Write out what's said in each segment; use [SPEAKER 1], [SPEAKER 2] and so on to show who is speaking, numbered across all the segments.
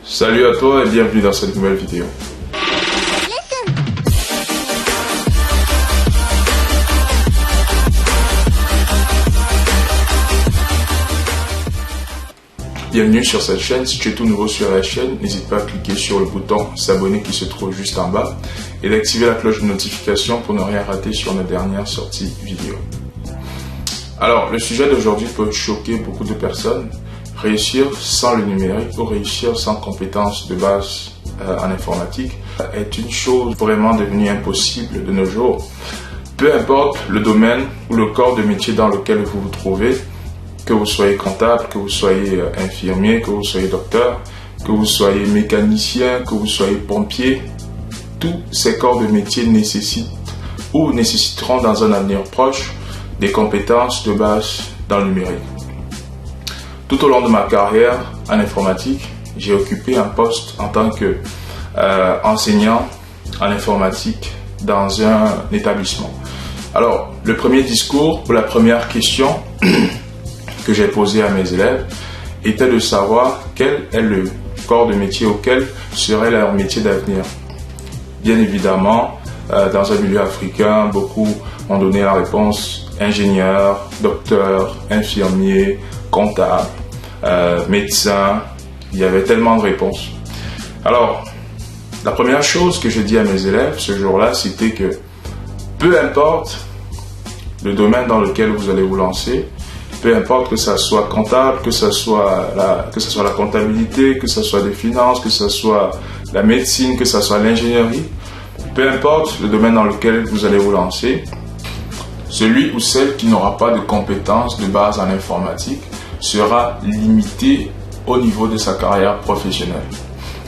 [SPEAKER 1] Salut à toi et bienvenue dans cette nouvelle vidéo. Bienvenue sur cette chaîne. Si tu es tout nouveau sur la chaîne, n'hésite pas à cliquer sur le bouton s'abonner qui se trouve juste en bas et d'activer la cloche de notification pour ne rien rater sur nos dernières sorties vidéo. Alors, le sujet d'aujourd'hui peut choquer beaucoup de personnes. Réussir sans le numérique ou réussir sans compétences de base en informatique est une chose vraiment devenue impossible de nos jours. Peu importe le domaine ou le corps de métier dans lequel vous vous trouvez, que vous soyez comptable, que vous soyez infirmier, que vous soyez docteur, que vous soyez mécanicien, que vous soyez pompier, tous ces corps de métier nécessitent ou nécessiteront dans un avenir proche des compétences de base dans le numérique. Tout au long de ma carrière en informatique, j'ai occupé un poste en tant qu'enseignant en informatique dans un établissement. Alors, le premier discours ou la première question que j'ai posée à mes élèves était de savoir quel est le corps de métier auquel serait leur métier d'avenir. Bien évidemment, dans un milieu africain, beaucoup ont donné la réponse ingénieur, docteur, infirmier, comptable, médecin. Il y avait tellement de réponses. Alors, la première chose que j'ai dit à mes élèves ce jour-là, c'était que peu importe le domaine dans lequel vous allez vous lancer, peu importe que ça soit comptable, que ça soit la comptabilité, que ça soit des finances, que ça soit la médecine, que ça soit l'ingénierie, peu importe le domaine dans lequel vous allez vous lancer, celui ou celle qui n'aura pas de compétences de base en informatique sera limité au niveau de sa carrière professionnelle.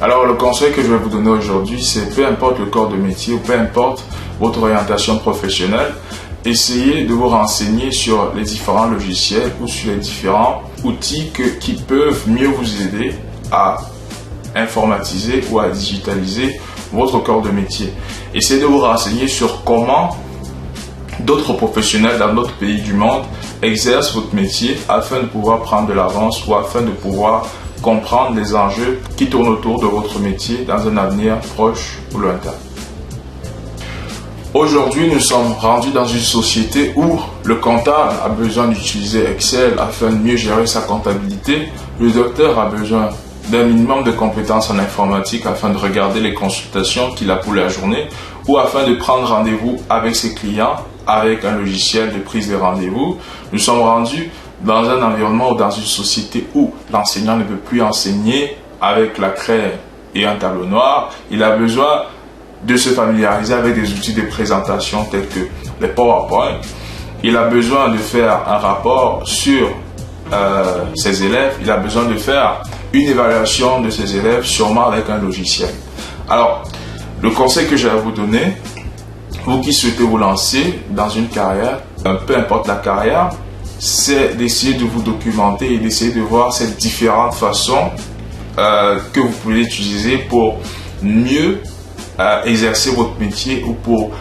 [SPEAKER 1] Alors le conseil que je vais vous donner aujourd'hui, c'est peu importe le corps de métier ou peu importe votre orientation professionnelle, essayez de vous renseigner sur les différents logiciels ou sur les différents outils qui peuvent mieux vous aider à informatiser ou à digitaliser votre corps de métier. Essayez de vous renseigner sur comment d'autres professionnels dans d'autres pays du monde exercent votre métier afin de pouvoir prendre de l'avance ou afin de pouvoir comprendre les enjeux qui tournent autour de votre métier dans un avenir proche ou lointain. Aujourd'hui, nous sommes rendus dans une société où le comptable a besoin d'utiliser Excel afin de mieux gérer sa comptabilité. Le docteur a besoin d'un minimum de compétences en informatique afin de regarder les consultations qu'il a pour la journée ou afin de prendre rendez-vous avec ses clients avec un logiciel de prise de rendez-vous. Nous sommes rendus dans un environnement ou dans une société où l'enseignant ne peut plus enseigner avec la craie et un tableau noir. Il a besoin de se familiariser avec des outils de présentation tels que les PowerPoint. Il a besoin de faire un rapport sur ses élèves. Il a besoin de faire une évaluation de ses élèves, sûrement avec un logiciel. Alors, le conseil que j'ai à vous donner, vous qui souhaitez vous lancer dans une carrière, peu importe la carrière, c'est d'essayer de vous documenter et d'essayer de voir ces différentes façons que vous pouvez utiliser pour mieux exercer votre métier ou pour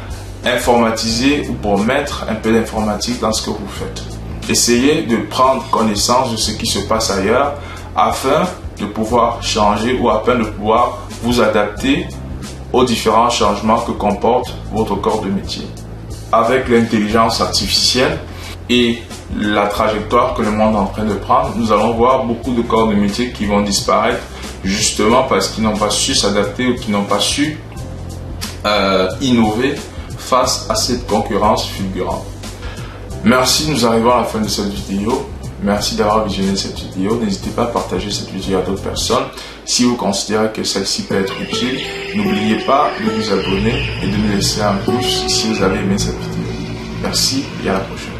[SPEAKER 1] informatiser ou pour mettre un peu d'informatique dans ce que vous faites. Essayez de prendre connaissance de ce qui se passe ailleurs afin de pouvoir changer ou afin de pouvoir vous adapter aux différents changements que comporte votre corps de métier. Avec l'intelligence artificielle et la trajectoire que le monde est en train de prendre, nous allons voir beaucoup de corps de métier qui vont disparaître justement parce qu'ils n'ont pas su s'adapter ou qu'ils n'ont pas su innover face à cette concurrence fulgurante. Merci, nous arrivons à la fin de cette vidéo. Merci d'avoir visionné cette vidéo. N'hésitez pas à partager cette vidéo à d'autres personnes. Si vous considérez que celle-ci peut être utile, n'oubliez pas de vous abonner et de nous laisser un pouce si vous avez aimé cette vidéo. Merci et à la prochaine.